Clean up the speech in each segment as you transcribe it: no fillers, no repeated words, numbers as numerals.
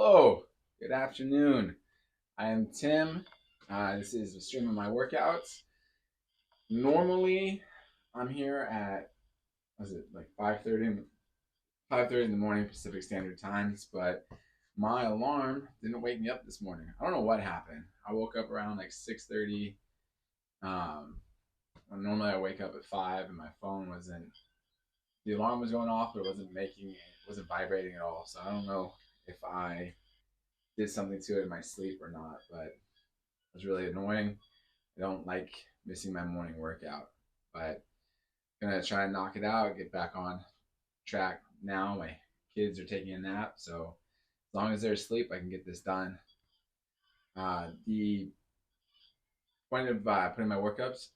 Hello, good afternoon. I am Tim. This is a stream of my workouts. Normally, I'm here at was it like 5:30 in the morning Pacific Standard Times, but my alarm didn't wake me up this morning. I don't know what happened. I woke up around like 6:30. Um, Normally I wake up at 5, and my phone wasn't. The alarm was going off, but it wasn't vibrating at all. So I don't know if I did something to it in my sleep or not, but it was really annoying. I don't like missing my morning workout, but I'm gonna try and knock it out, get back on track now. My kids are taking a nap, so as long as they're asleep, I can get this done. The point of putting my workouts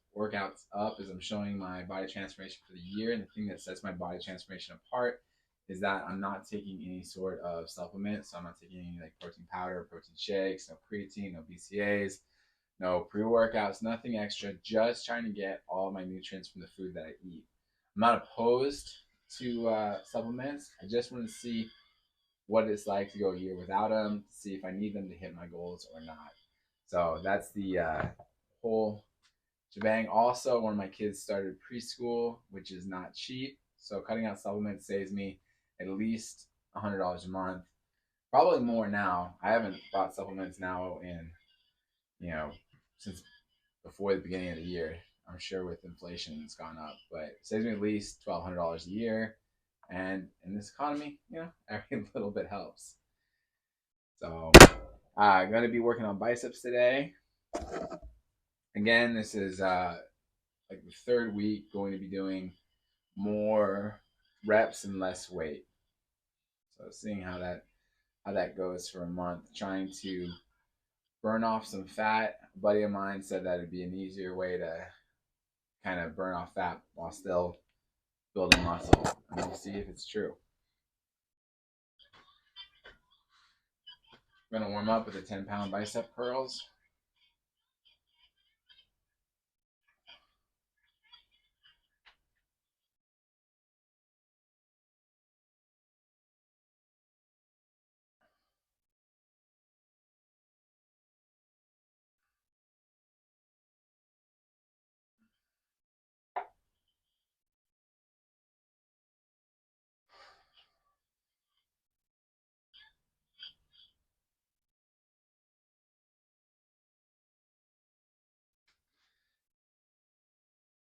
up is I'm showing my body transformation for the year, and the thing that sets my body transformation apart is that I'm not taking any sort of supplement. So I'm not taking any like protein powder, protein shakes, no creatine, no BCAs, no pre-workouts, nothing extra, just trying to get all my nutrients from the food that I eat. I'm not opposed to supplements. I just want to see what it's like to go a year without them, to see if I need them to hit my goals or not. So that's the whole shebang. Also, one of my kids started preschool, which is not cheap. So cutting out supplements saves me at least $100 a month, probably more now. I haven't bought supplements now in you know since before the beginning of the year. I'm sure with inflation it's gone up, but it saves me at least $1,200 a year. And in this economy, every little bit helps. So I'm going to be working on biceps today. Again, this is like the third week going to be doing more reps and less weight. So seeing how that goes for a month, trying to burn off some fat. A buddy of mine said that it'd be an easier way to kind of burn off fat while still building muscle. And we'll see if it's true. I'm gonna warm up with the 10-pound bicep curls.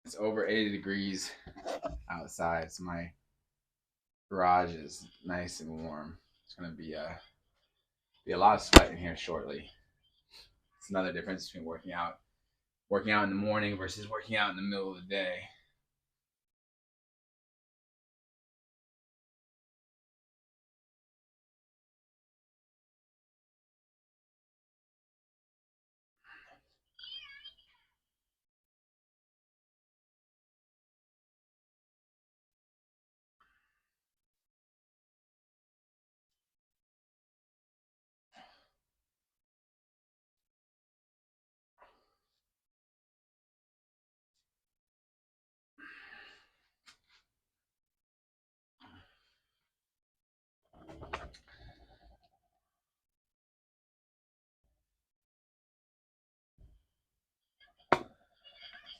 It's over 80 degrees outside, so my garage is nice and warm. It's gonna be a lot of sweat in here shortly. It's another difference between working out in the morning versus working out in the middle of the day.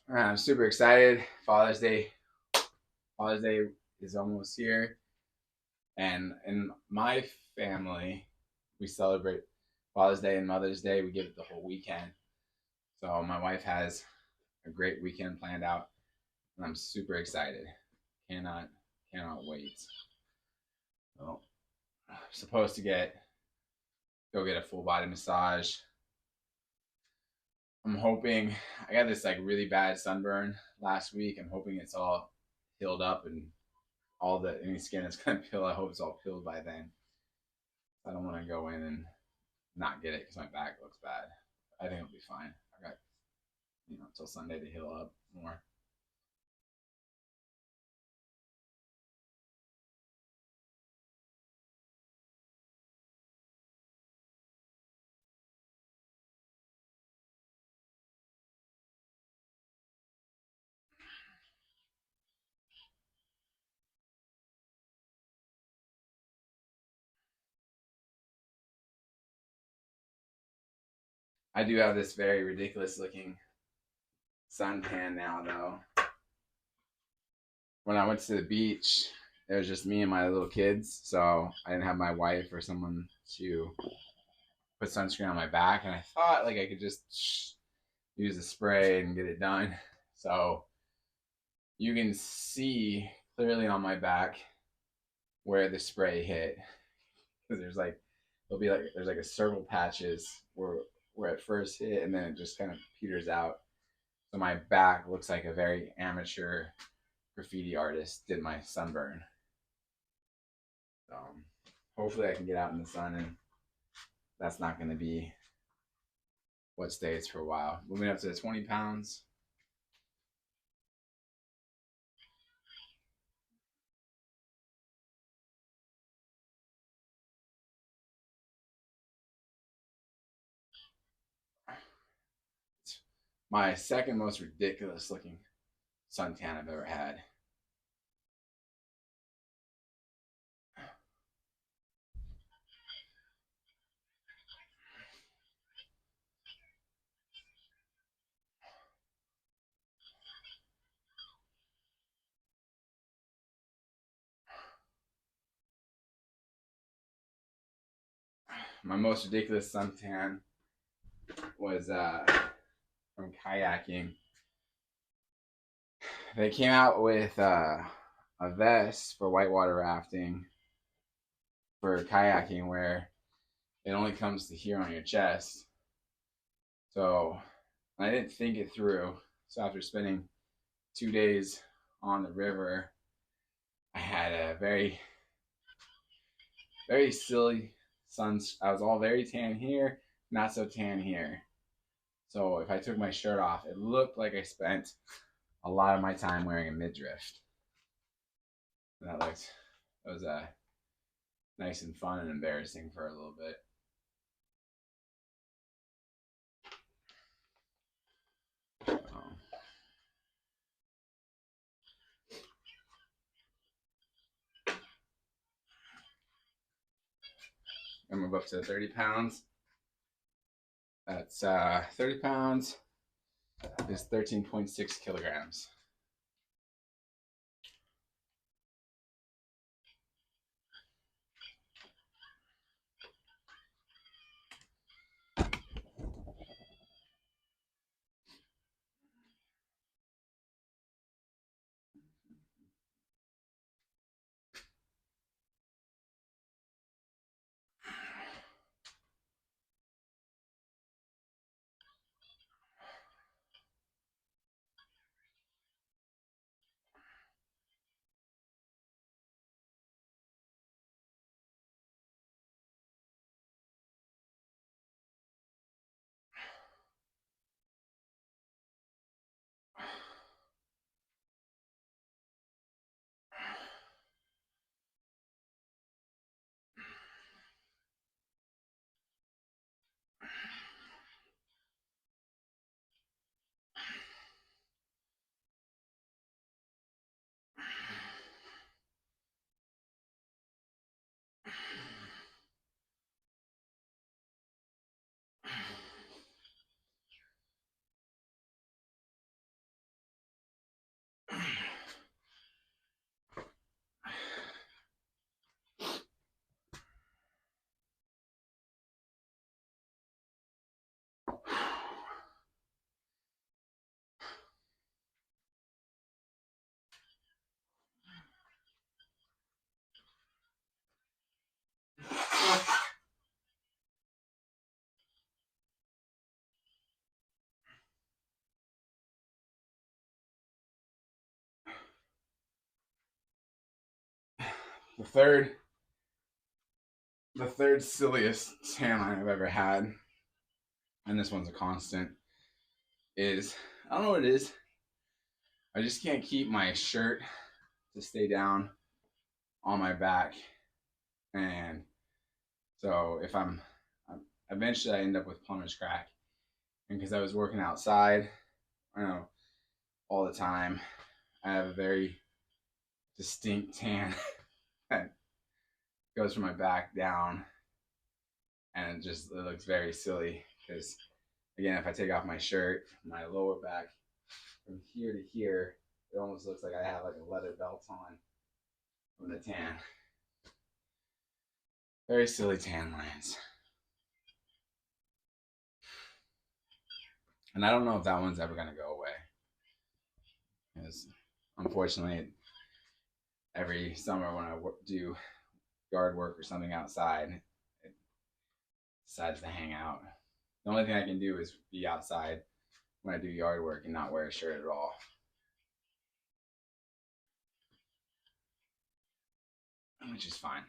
I'm super excited. Father's Day is almost here, and in my family, we celebrate Father's Day and Mother's Day. We give it the whole weekend. So my wife has a great weekend planned out, and I'm super excited. Cannot cannot wait. So I'm supposed to go get a full body massage. I'm hoping I got this like really bad sunburn last week. I'm hoping it's all healed up and any skin is gonna peel. I hope it's all peeled by then. I don't want to go in and not get it because my back looks bad. I think it'll be fine. I got until Sunday to heal up more. I do have this very ridiculous looking suntan now, though. When I went to the beach, it was just me and my little kids, so I didn't have my wife or someone to put sunscreen on my back, and I thought like I could just use the spray and get it done. So you can see clearly on my back where the spray hit, because there's like a circle patches where it first hit, and then it just kind of peters out. So my back looks like a very amateur graffiti artist did my sunburn. So hopefully I can get out in the sun, and that's not going to be what stays for a while. Moving up to the 20 pounds. It's my second most ridiculous looking suntan I've ever had. My most ridiculous suntan was from kayaking. They came out with a vest for whitewater rafting for kayaking where it only comes to here on your chest. So I didn't think it through. So after spending 2 days on the river, I had a very silly sun. I was all very tan here, not so tan here. So if I took my shirt off, it looked like I spent a lot of my time wearing a midriff. And that was nice and fun and embarrassing for a little bit. And move up to 30 pounds. That's 30 pounds is 13.6 kilograms. The third silliest tan line I've ever had, and this one's a constant, is I don't know what it is. I just can't keep my shirt to stay down on my back, and so if I'm eventually I end up with plumber's crack, and because I was working outside, all the time, I have a very distinct tan that goes from my back down, and it looks very silly because Again, if I take off my shirt, my lower back from here to here, it almost looks like I have like a leather belt on from the tan. Very silly tan lines. And I don't know if that one's ever going to go away. Because unfortunately, every summer when I do yard work or something outside, it decides to hang out. The only thing I can do is be outside when I do yard work and not wear a shirt at all, which is fine.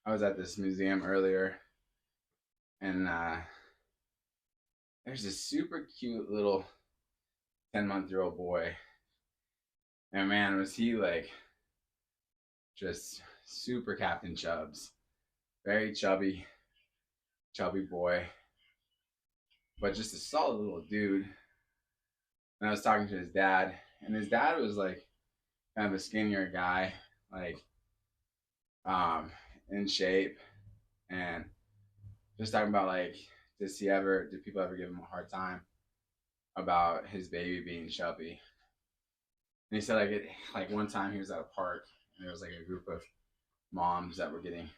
I was at this museum earlier, and there's this super cute little 10-month-old boy. And man, was he like just super Captain Chubbs. Very chubby, chubby boy, but just a solid little dude. And I was talking to his dad, and his dad was like kind of a skinnier guy, like um, in shape, and just talking about like, did people ever give him a hard time about his baby being chubby? And he said like one time he was at a park, and there was like a group of moms that were getting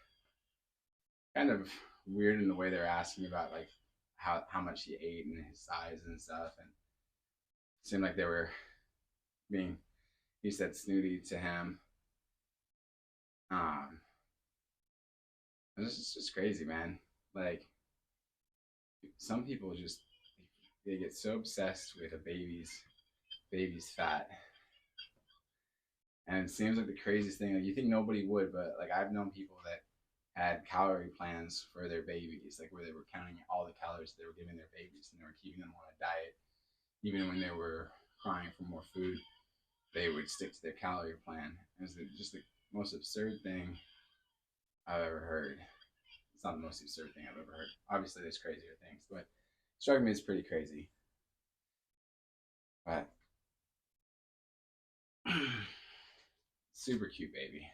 kind of weird in the way they're asking about like how much he ate and his size and stuff, and it seemed like they were being, he said, snooty to him. Um, it's just crazy, man. Like some people just they get so obsessed with a baby's fat, and it seems like the craziest thing. Like you think nobody would, but like I've known people that had calorie plans for their babies, like where they were counting all the calories they were giving their babies, and they were keeping them on a diet, even when they were crying for more food. They would stick to their calorie plan. It was just the most absurd thing I've ever heard. It's not the most absurd thing I've ever heard. Obviously, there's crazier things, but struck me as pretty crazy. But super cute baby.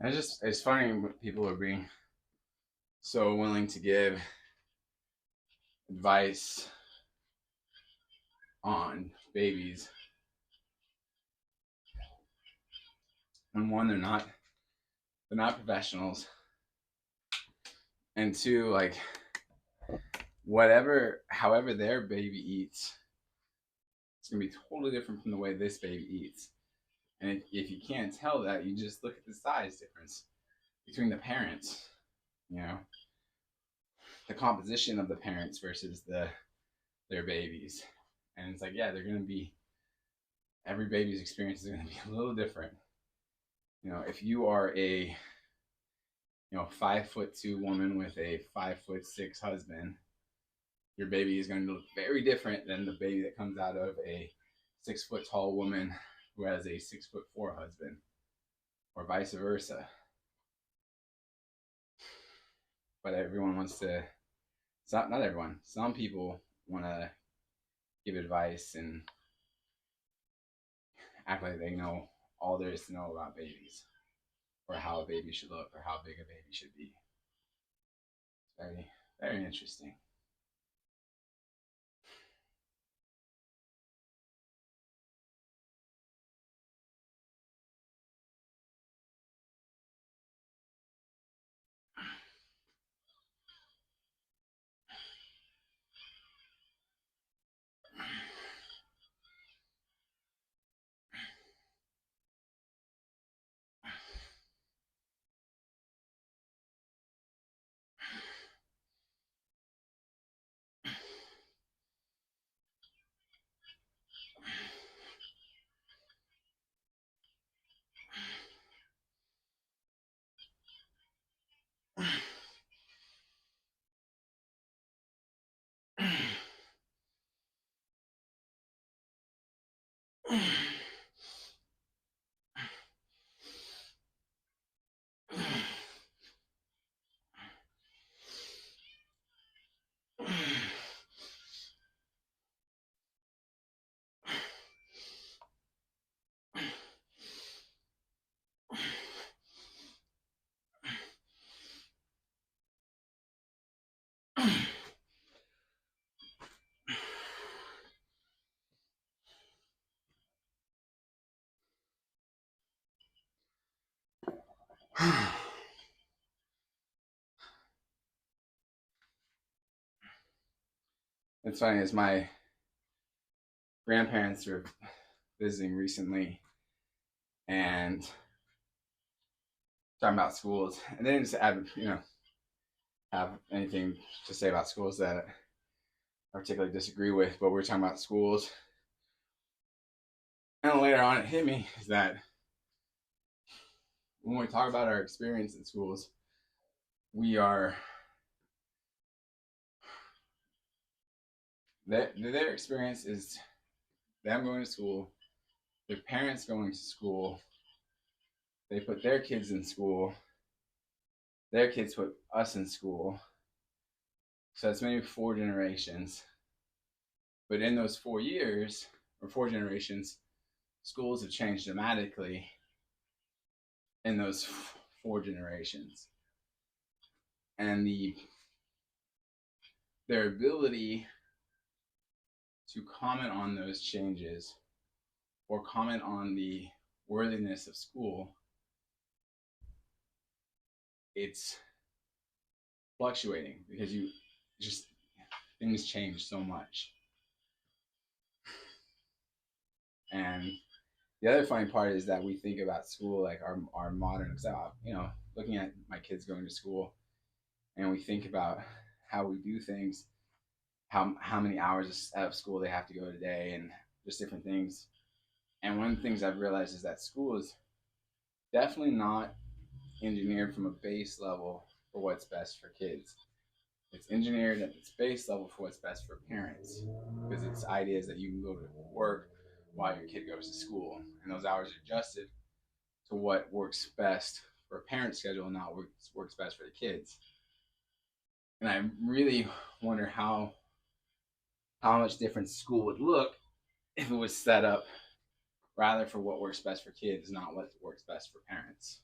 And it's funny when people are being so willing to give advice on babies when one, they're not professionals, and two, like however their baby eats, it's gonna be totally different from the way this baby eats. And if you can't tell that, you just look at the size difference between the parents, you know, the composition of the parents versus their babies. And it's like, yeah, they're gonna be every baby's experience is gonna be a little different. If you are a 5'2" woman with a 5'6" husband, your baby is going to look very different than the baby that comes out of a 6 foot tall woman who has a 6'4" husband, or vice versa. But everyone wants to, not everyone, some people want to give advice and act like they know all there is to know about babies, or how a baby should look, or how big a baby should be. It's very, very interesting. It's funny, as my grandparents were visiting recently and talking about schools, and they didn't just have anything to say about schools that I particularly disagree with, but we are talking about schools. And later on, it hit me is that when we talk about our experience in schools, we are their experience is them going to school, their parents going to school, they put their kids in school, their kids put us in school. So it's maybe 4 generations. But in those 4 years, or 4 generations, schools have changed dramatically in those 4 generations. And their ability to comment on those changes or comment on the worthiness of school, it's fluctuating because things change so much. And the other funny part is that we think about school like our modern, looking at my kids going to school, and we think about how we do things, how many hours of school they have to go today, and just different things. And one of the things I've realized is that school is definitely not engineered from a base level for what's best for kids. It's engineered at its base level for what's best for parents, because its idea is that you can go to work while your kid goes to school, and those hours are adjusted to what works best for a parent's schedule and not what works best for the kids. And I really wonder how much different school would look if it was set up rather for what works best for kids, not what works best for parents.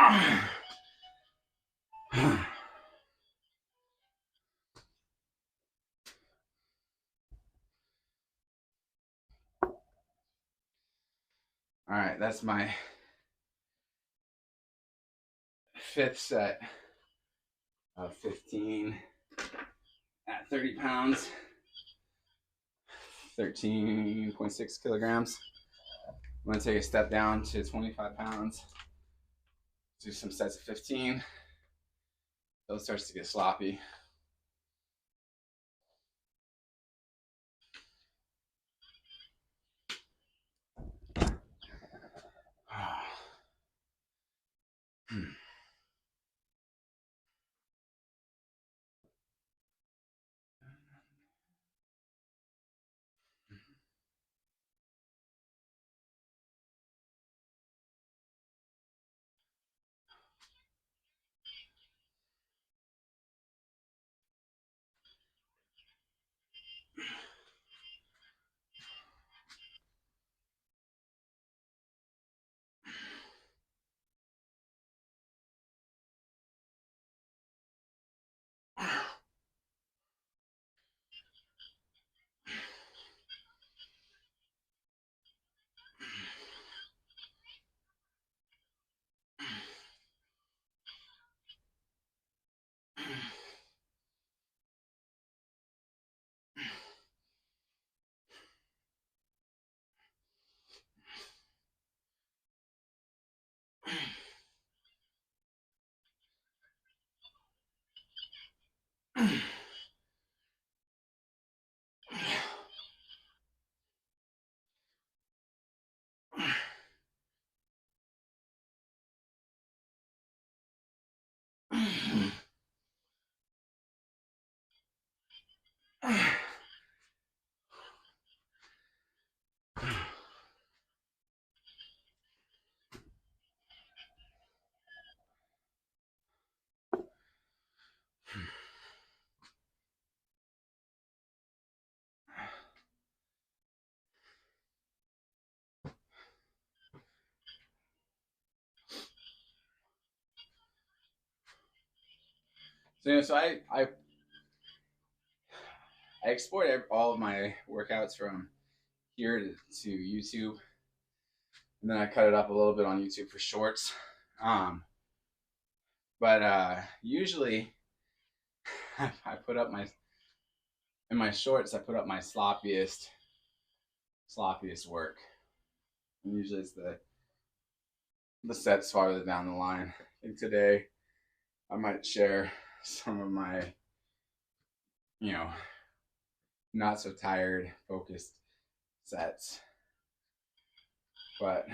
All right, that's my 5th set of 15 at 30 pounds, 13.6 kilograms. I'm gonna take a step down to 25 pounds, do some sets of 15. Those starts to get sloppy. So I export all of my workouts from here to YouTube, and then I cut it up a little bit on YouTube for shorts. But usually I put up in my shorts. I put up my sloppiest work. And usually it's the sets farther down the line. I think today I might share some of my, you know, not so tired, focused sets. But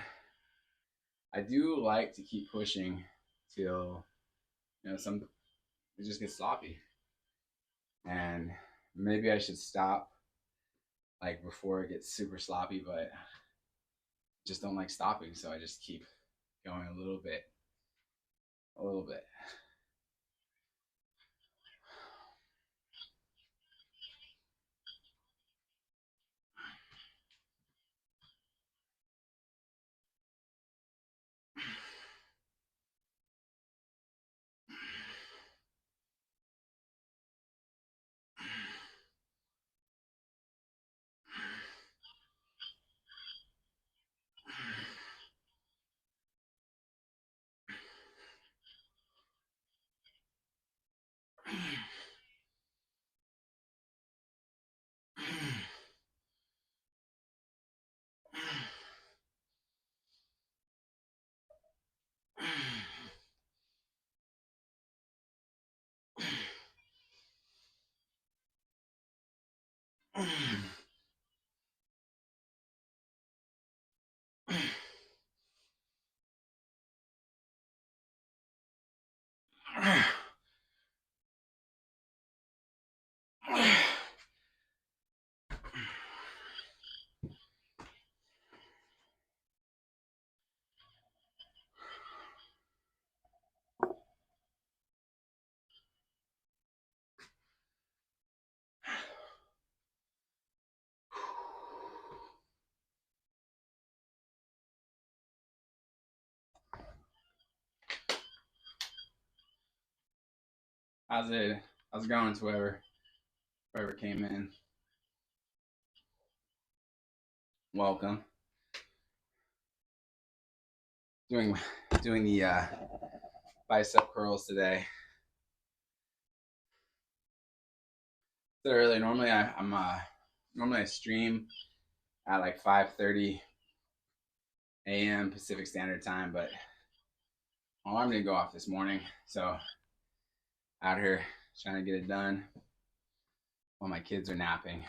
I do like to keep pushing till, it just gets sloppy. And maybe I should stop like before it gets super sloppy, but just don't like stopping, so I just keep going a little bit. How's it? How's it going to whoever came in? Welcome. Doing doing the bicep curls today. So early. Normally normally I stream at like 5:30 a.m. Pacific Standard Time, but my alarm didn't go off this morning, so out here trying to get it done while my kids are napping.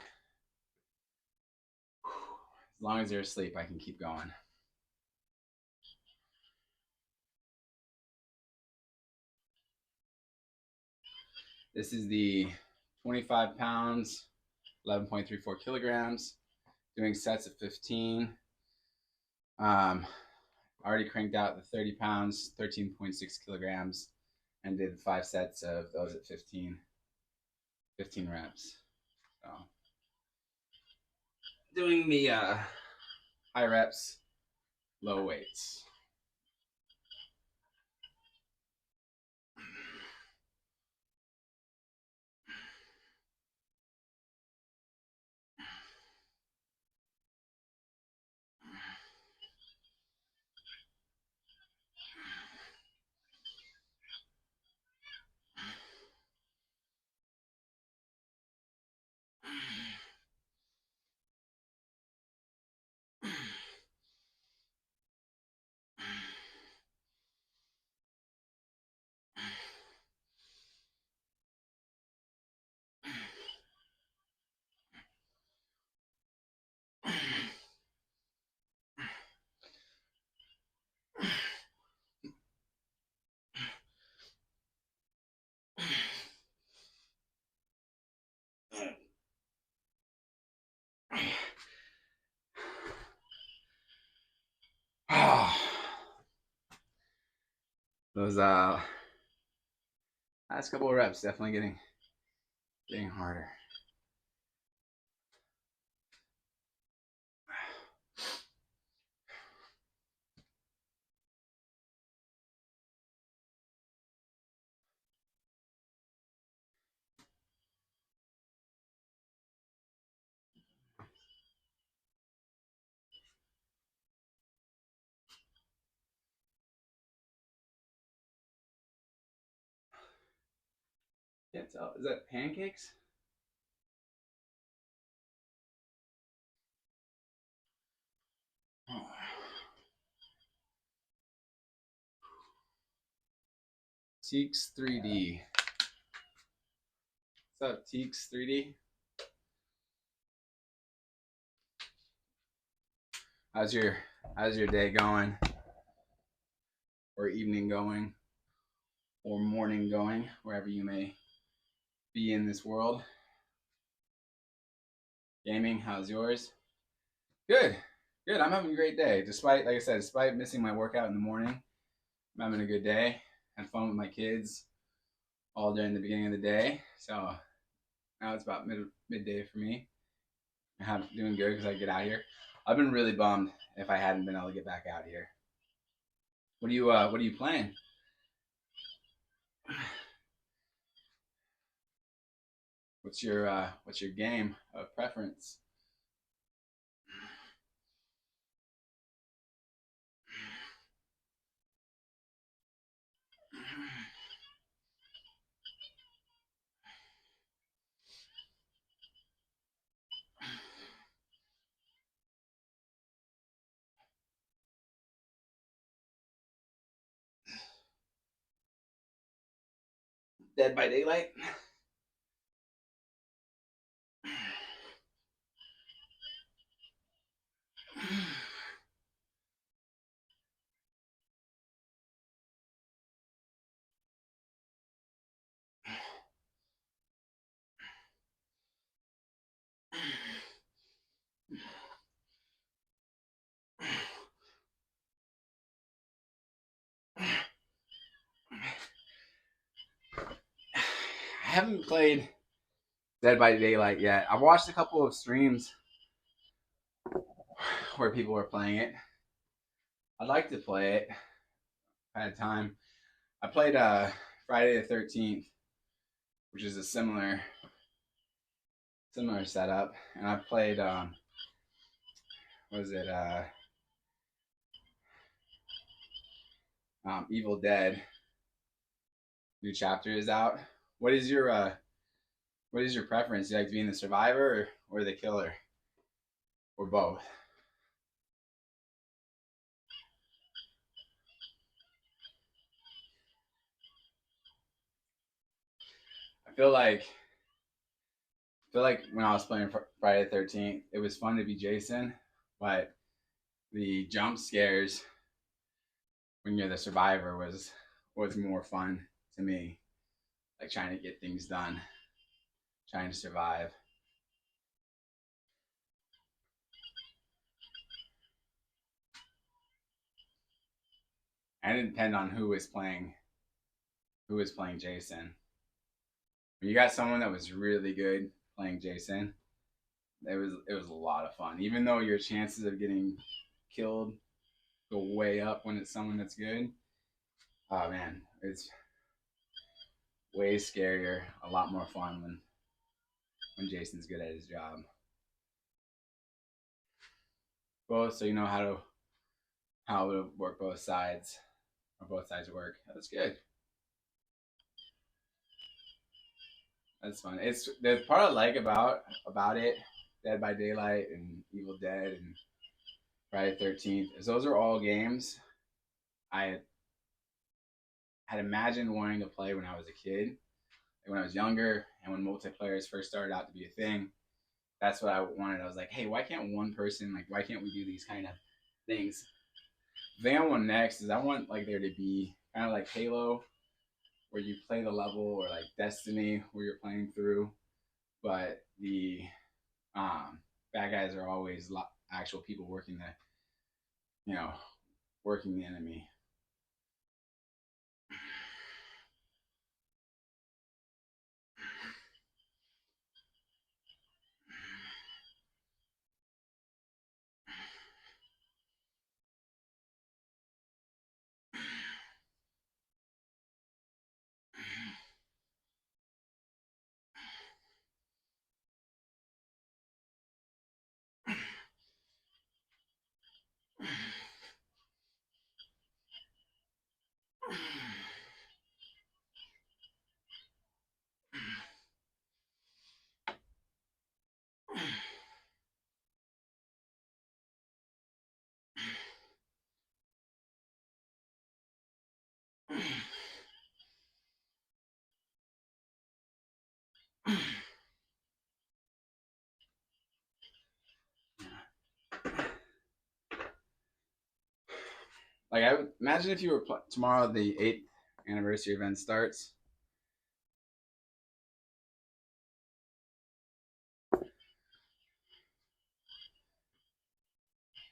As long as they're asleep, I can keep going. This is the 25 pounds, 11.34 kilograms, doing sets of 15. I already cranked out the 30 pounds, 13.6 kilograms, and did 5 sets of those at 15 reps. So doing the high reps, low weights. Those last couple of reps definitely getting harder. Can't tell. Is that pancakes? Teeks 3D. What's up, Teeks 3D? How's your day going? Or evening going? Or morning going, wherever you may be in this world. Gaming, how's yours? Good. Good. I'm having a great day. Despite, like I said, despite missing my workout in the morning, I'm having a good day. Had fun with my kids all during the beginning of the day. So now it's about midday for me. I'm doing good because I get out here. I've been really bummed if I hadn't been able to get back out here. What are you playing? What's your game of preference? Dead by Daylight? I haven't played Dead by Daylight yet. I've watched a couple of streams where people were playing it. I'd like to play it. I had time. I played Friday the 13th which is a similar setup. And I played what is it? Evil Dead. New chapter is out. What is your preference? Do you like being the survivor or the killer, or both? I feel like when I was playing Friday the 13th, it was fun to be Jason, but the jump scares when you're the survivor was more fun to me. Like trying to get things done, trying to survive. And it depend on who was playing Jason. When you got someone that was really good playing Jason, it was a lot of fun. Even though your chances of getting killed go way up when it's someone that's good. Oh man, it's way scarier, a lot more fun when Jason's good at his job. Both, so you know how to work both sides, or both sides work. That's good. That's fun. It's the part I like about it, Dead by Daylight and Evil Dead and Friday 13th, is those are all games I had imagined wanting to play when I was a kid, like when I was younger, and when multiplayers first started out to be a thing. That's what I wanted. I was like, hey, why can't one person, like, why can't we do these kind of things? The thing I want next is I want like there to be kind of like Halo, where you play the level, or like Destiny, where you're playing through, but the bad guys are always actual people working you know, working the enemy. Like I would imagine if you were tomorrow, the 8th anniversary event starts.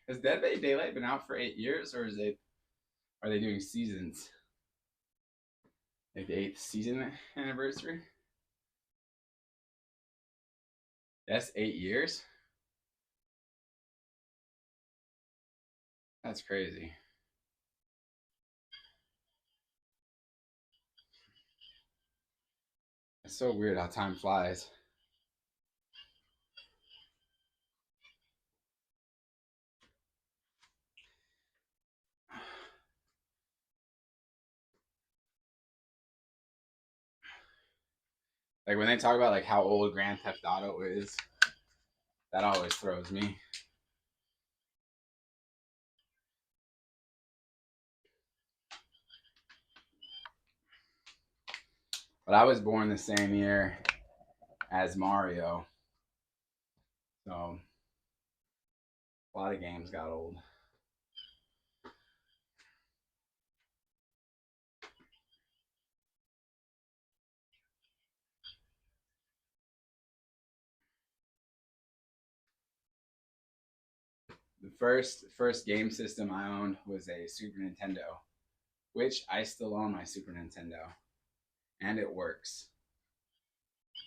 Has Dead by Daylight been out for 8 years, or is it? Are they doing seasons? Like the 8th season anniversary? That's 8 years. That's crazy. It's so weird how time flies. Like when they talk about like how old Grand Theft Auto is, that always throws me. But I was born the same year as Mario, so a lot of games got old. The first game system I owned was a Super Nintendo, which I still own my Super Nintendo, and it works,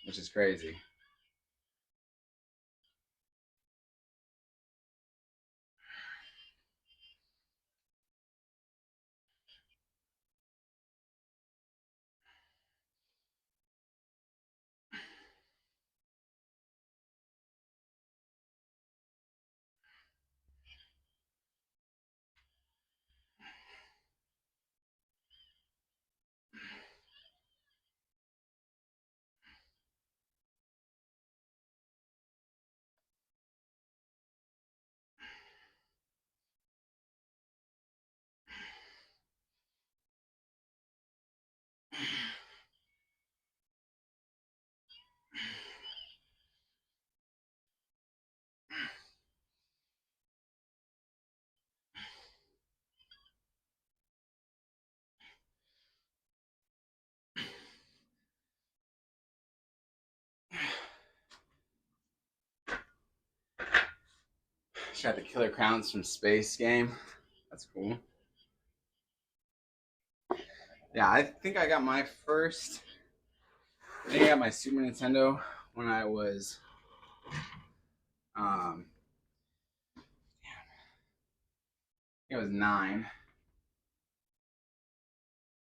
which is crazy. Got the Killer Crowns from Space game. That's cool. Yeah, I think I got my first. I think I got my Super Nintendo when I was um I think it was 9.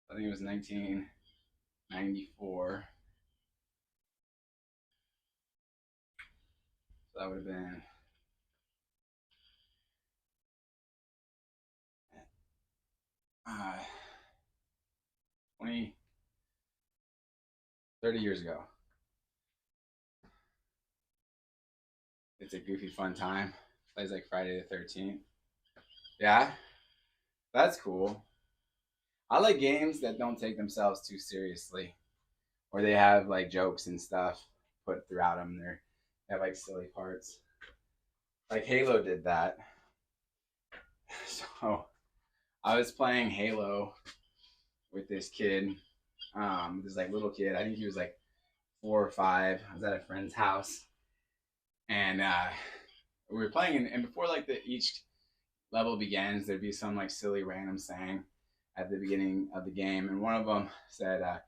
I think it was 1994. So that would have been 20, 30 years ago. It's a goofy fun time. Plays like Friday the 13th. Yeah, that's cool. I like games that don't take themselves too seriously, or they have like jokes and stuff put throughout them. They have like silly parts. Like Halo did that. So I was playing Halo with this kid, this like little kid. I think he was like 4 or 5. I was at a friend's house, and we were playing. And before like each level begins, there'd be some like silly random saying at the beginning of the game, and one of them said, "I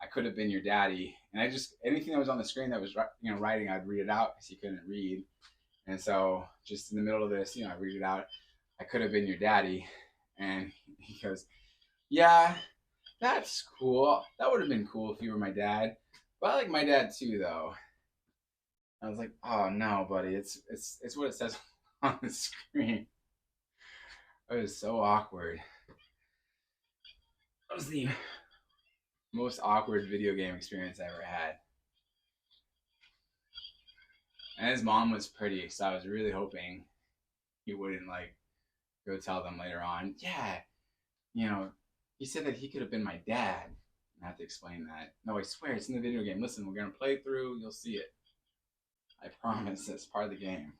could have been your daddy." And I just anything that was on the screen that was writing, I'd read it out because he couldn't read. And so just in the middle of this, I read it out. I could have been your daddy, and he goes, "Yeah, that's cool. That would have been cool if you were my dad. But I like my dad too, though." I was like, "Oh no, buddy, it's what it says on the screen." It was so awkward. That was the most awkward video game experience I ever had. And his mom was pretty, so I was really hoping he wouldn't like go tell them later on. Yeah, you know, he said that he could have been my dad. I have to explain that. No, I swear it's in the video game. Listen, we're gonna play through. You'll see it. I promise. It's part of the game.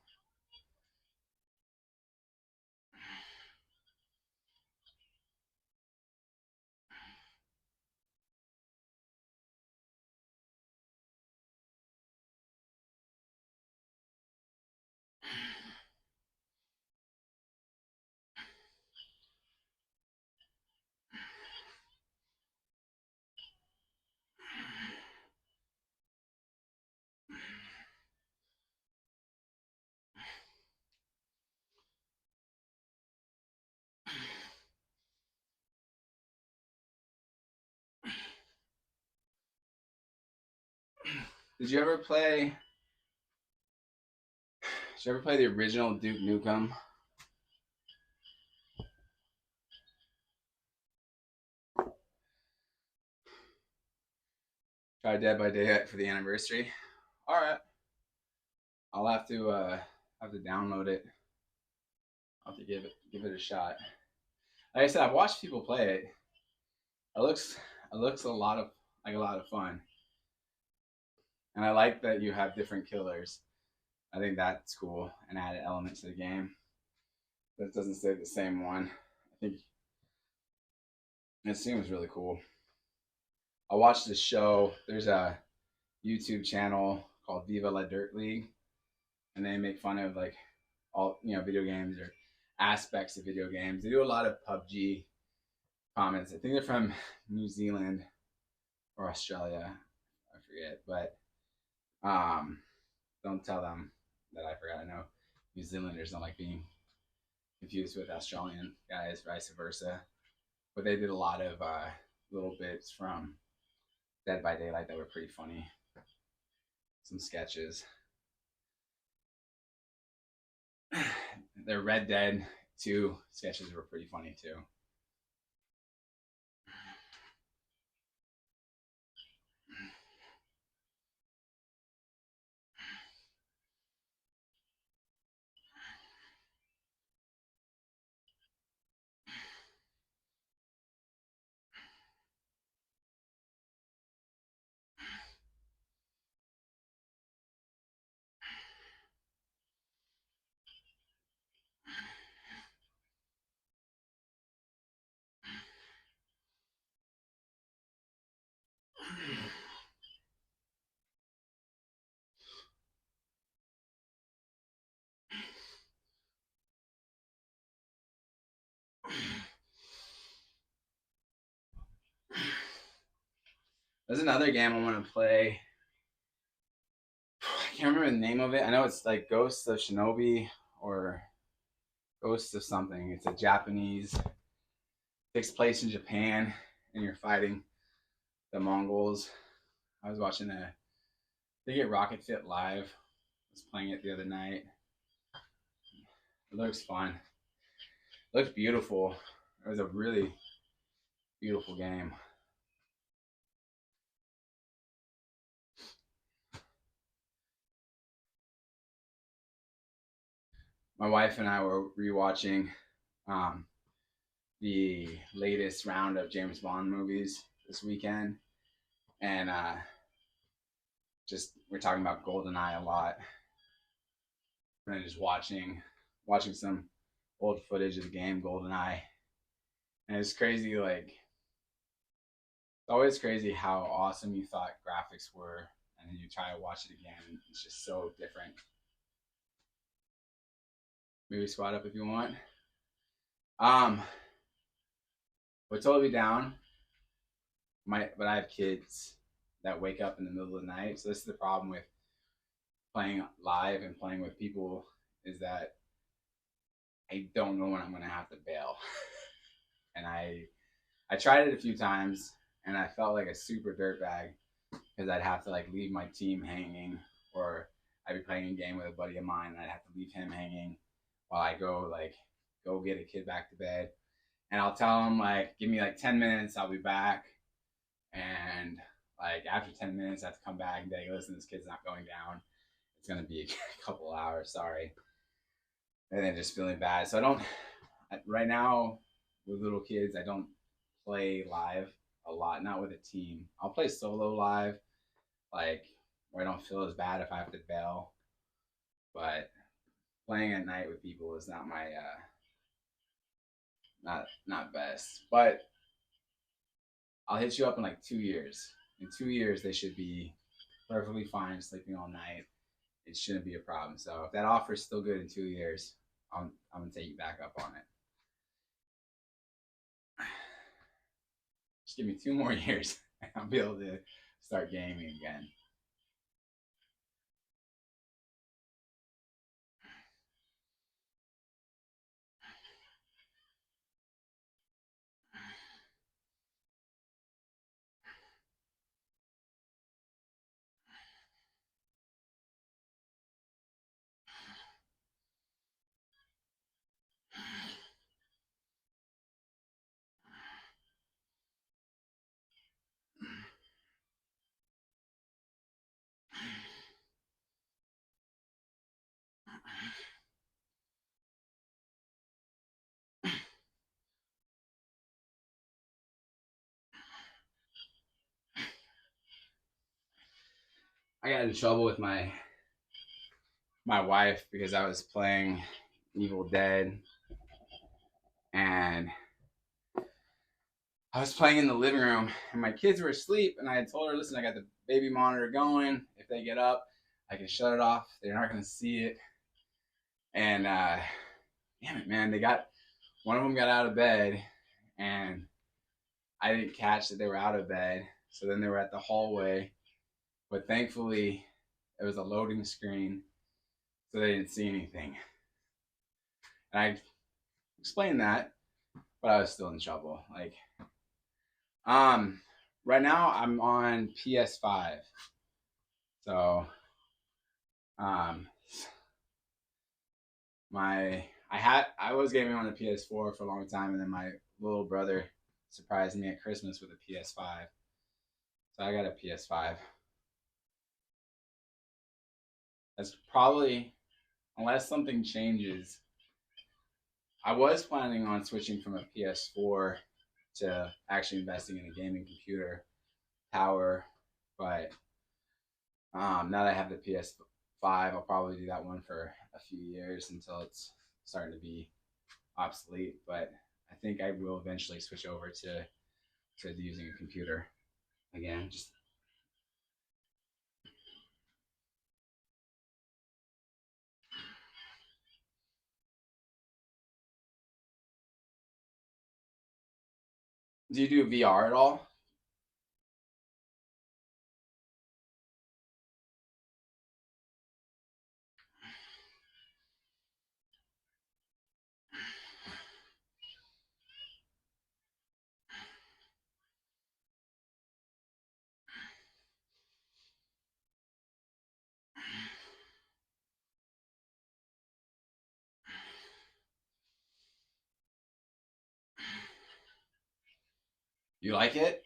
Did you ever play? Did you ever play the original Duke Nukem? Try Dead by Daylight for the anniversary. All right, I'll have to download it. I'll have to give it a shot. Like I said, I've watched people play it. It looks a lot of fun, and I like that you have different killers. I think that's cool, an added element to the game. That doesn't stay the same one. I think it seems really cool. I watched this show. There's a YouTube channel called Viva La Dirt League, and they make fun of like all video games or aspects of video games. They do a lot of PUBG comments. I think they're from New Zealand or Australia. I forget, but don't tell them that I forgot. I know New Zealanders don't like being confused with Australian guys, vice versa. But they did a lot of little bits from Dead by Daylight that were pretty funny. Some sketches. Their Red Dead 2 sketches were pretty funny too. There's another game I want to play. I can't remember the name of it. I know it's like Ghosts of Shinobi or Ghosts of something. It's a Japanese, takes place in Japan, and you're fighting the Mongols. I was watching they get Rocket Fit live. I was playing it the other night. It looks fun. It looks beautiful. It was a really beautiful game. My wife and I were rewatching um, the latest round of James Bond movies this weekend, and just we're talking about GoldenEye a lot, and just watching some old footage of the game GoldenEye, and it's crazy. Like it's always crazy how awesome you thought graphics were, and then you try to watch it again, and it's just so different. Maybe squat up if you want. Um, we're totally down. But I have kids that wake up in the middle of the night, so this is the problem with playing live and playing with people is that I don't know when I'm gonna have to bail. And I tried it a few times and I felt like a super dirtbag because I'd have to like leave my team hanging, or I'd be playing a game with a buddy of mine and I'd have to leave him hanging while I go get a kid back to bed. And I'll tell him like give me like 10 minutes, I'll be back. And like after 10 minutes I have to come back and be like, listen, this kid's not going down. It's gonna be a couple hours, sorry. And then just feeling bad. So I don't right now with little kids, I don't play live a lot, not with a team. I'll play solo live, like where I don't feel as bad if I have to bail. But playing at night with people is not my not best. But I'll hit you up in like 2 years. In 2 years they should be perfectly fine sleeping all night. It shouldn't be a problem. So if that offer is still good in 2 years, I'm gonna take you back up on it. Just give me 2 more years, and I'll be able to start gaming again. I got in trouble with my wife because I was playing Evil Dead, and I was playing in the living room and my kids were asleep, and I had told her, listen, I got the baby monitor going. If they get up, I can shut it off. They're not gonna see it. And damn it, man, one of them got out of bed, and I didn't catch that they were out of bed. So then they were at the hallway, but thankfully it was a loading screen, so they didn't see anything. And I explained that, but I was still in trouble. Like, um, right now I'm on PS5, so um, I was gaming on the PS4 for a long time, and then my little brother surprised me at Christmas with a PS5, so I got a PS5. That's probably, unless something changes. I was planning on switching from a PS4 to actually investing in a gaming computer tower, but now that I have the PS5, I'll probably do that one for a few years until it's starting to be obsolete. But I think I will eventually switch over to using a computer again. Just do you do VR at all? You like it?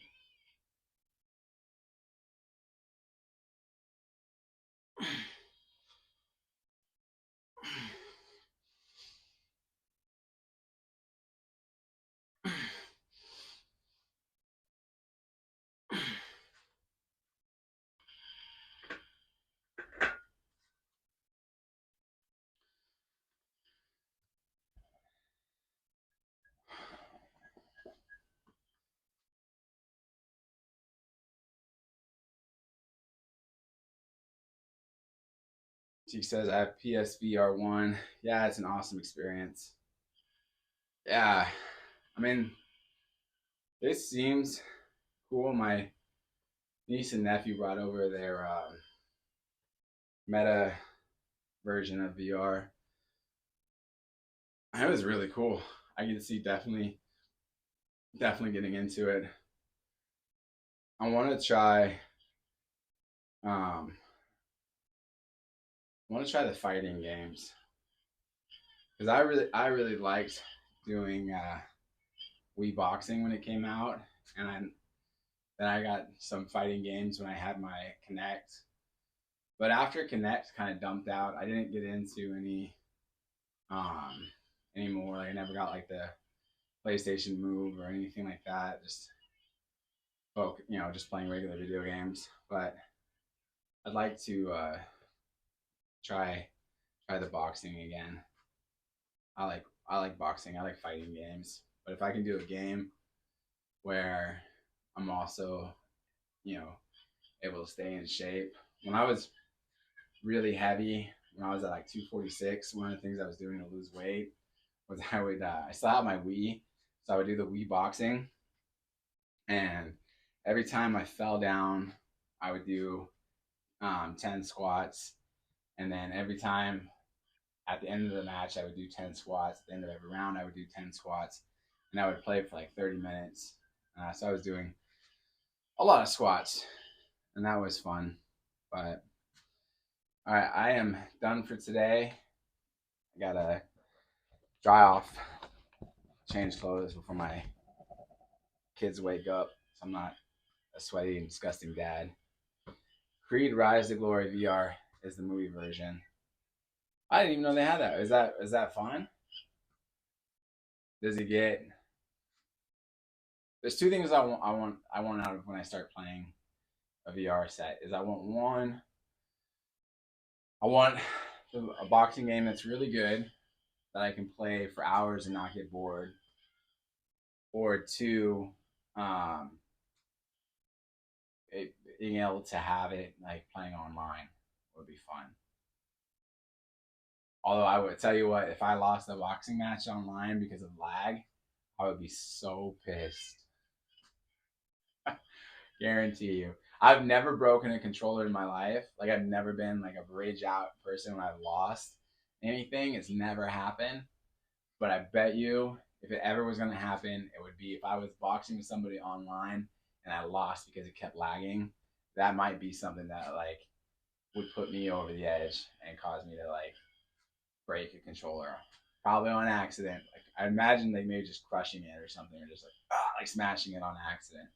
She says I have PSVR1. Yeah, it's an awesome experience. Yeah, I mean, it seems cool. My niece and nephew brought over their meta version of VR. It was really cool. I can see definitely getting into it. I want to try. I want to try the fighting games because I really liked doing Wii boxing when it came out, and then I got some fighting games when I had my Connect. But after Connect kind of dumped out, I didn't get into um anymore. Like I never got like the PlayStation Move or anything like that. Just just playing regular video games. But I'd like to try try the boxing again. I like boxing. I like fighting games. But if I can do a game where I'm also, you know, able to stay in shape. When I was really heavy, when I was at like 246, one of the things I was doing to lose weight was I still have my Wii, so I would do the Wii boxing, and every time I fell down, I would do 10 squats, and then every time at the end of the match, I would do 10 squats. At the end of every round, I would do 10 squats, and I would play for like 30 minutes. So I was doing a lot of squats, and that was fun. But all right, I am done for today. I gotta dry off, change clothes before my kids wake up, so I'm not a sweaty and disgusting dad. Creed Rise to Glory VR is the movie version. I didn't even know they had that. Is that fun? Does it get? There's two things I want out of when I start playing a VR set. Is I want one. I want a boxing game that's really good that I can play for hours and not get bored. Or two, um, being able to have it like playing online would be fun. Although I would tell you what, if I lost a boxing match online because of lag, I would be so pissed. Guarantee you. I've never broken a controller in my life. Like I've never been like a rage out person when I've lost anything. It's never happened. But I bet you if it ever was gonna happen, it would be if I was boxing with somebody online and I lost because it kept lagging. That might be something that like would put me over the edge and cause me to like break a controller, probably on accident. Like I imagine they maybe just crushing it or something, or just like smashing it on accident.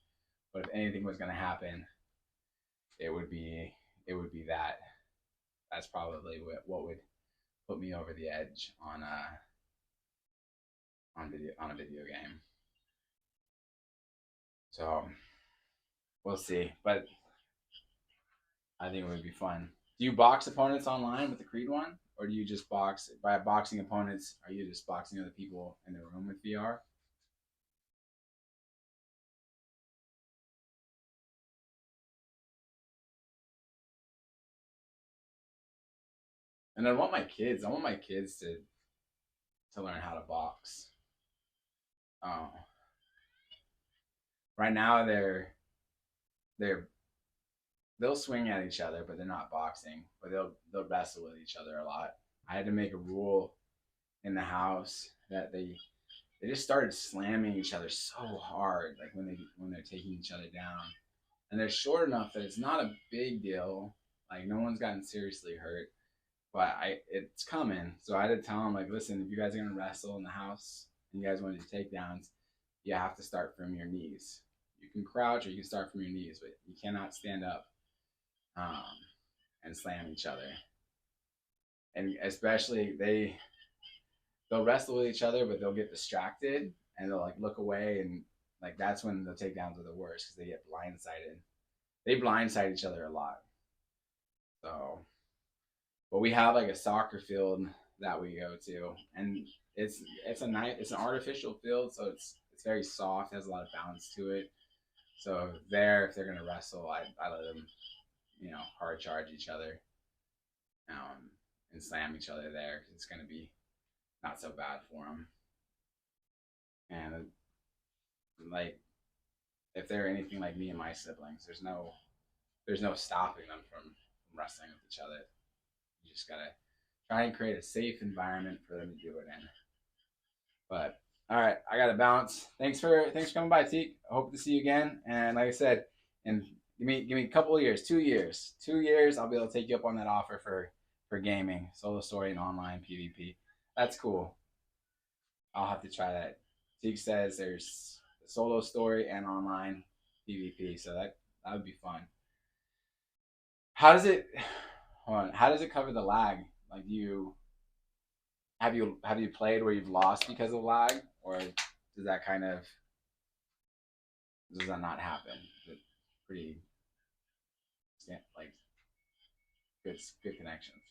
But if anything was gonna happen, it would be that. That's probably what would put me over the edge on a video game. So we'll see, but I think it would be fun. Do you box opponents online with the Creed one, or do you just box by boxing opponents? Are you just boxing other people in the room with VR? And I want my kids to learn how to box. Oh, right now they're they'll swing at each other, but they're not boxing. But they'll wrestle with each other a lot. I had to make a rule in the house that they just started slamming each other so hard, like when they're taking each other down. And they're short enough that it's not a big deal. Like no one's gotten seriously hurt, but it's coming. So I had to tell them like, listen, if you guys are gonna wrestle in the house and you guys want to do takedowns, you have to start from your knees. You can crouch or you can start from your knees, but you cannot stand up um, and slam each other. And especially they'll wrestle with each other, but they'll get distracted and they'll like look away, and like that's when the takedowns are the worst because they get blindsided. They blindside each other a lot. So, but we have like a soccer field that we go to, and it's an artificial field, so it's very soft, has a lot of bounce to it. So there, if they're gonna wrestle, I let them, hard charge each other, um, and slam each other there because it's gonna be not so bad for them. And like if they're anything like me and my siblings, there's no stopping them from wrestling with each other. You just gotta try and create a safe environment for them to do it in. But all right, I gotta bounce. Thanks for coming by, Teak. I hope to see you again. And like I said, and give me a couple of years, 2 years, 2 years, I'll be able to take you up on that offer for gaming, solo story, and online PvP. That's cool. I'll have to try that. Teak says there's a solo story and online PvP, so that would be fun. How does it? Hold on. How does it cover the lag? Like, have you played where you've lost because of lag, or does that not happen? Is it pretty, yeah, like good connections?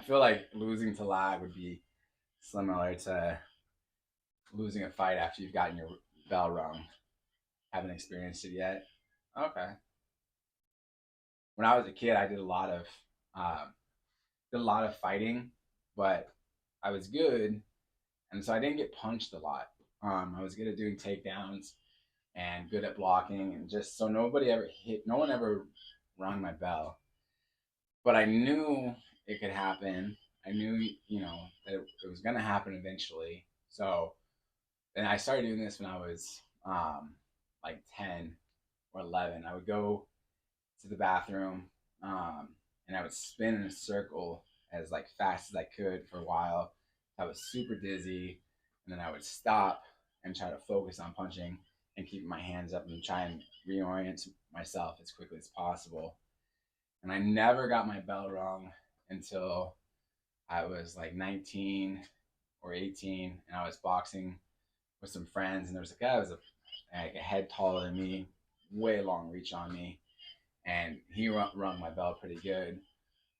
I feel like losing to lag would be similar to losing a fight after you've gotten your bell rung. Haven't experienced it yet. Okay. When I was a kid, I um, did a lot of fighting, but I was good, and so I didn't get punched a lot. I was good at doing takedowns and good at blocking, and just so no one ever rung my bell. But I knew it could happen. I knew, that it was going to happen eventually. So, and I started doing this when I was like 10 or 11. I would go to the bathroom, um, and I would spin in a circle as like fast as I could for a while. I was super dizzy, and then I would stop and try to focus on punching and keep my hands up and try and reorient myself as quickly as possible. And I never got my bell rung until I was like 19 or 18, and I was boxing with some friends, and there was a guy who was like a head taller than me, way long reach on me, and he rung my bell pretty good.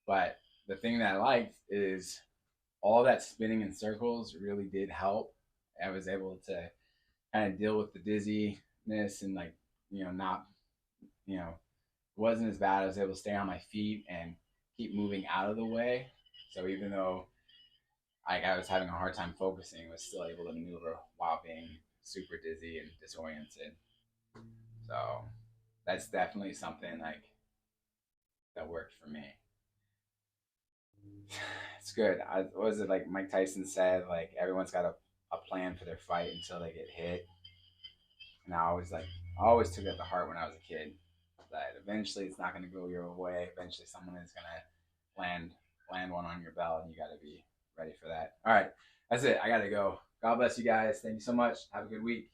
But the thing that I liked is all that spinning in circles really did help. I was able to kind of deal with the dizziness and like, not, you know, it wasn't as bad. I was able to stay on my feet and keep moving out of the way. So even though I was having a hard time focusing, I was still able to maneuver while being super dizzy and disoriented. So that's definitely something like that worked for me. It's good. What was it like Mike Tyson said? Like everyone's got a plan for their fight until they get hit. And I always took it to heart when I was a kid that eventually it's not going to go your way. Eventually, someone is going to land one on your belt, and you got to be ready for that. All right, that's it. I got to go. God bless you guys. Thank you so much. Have a good week.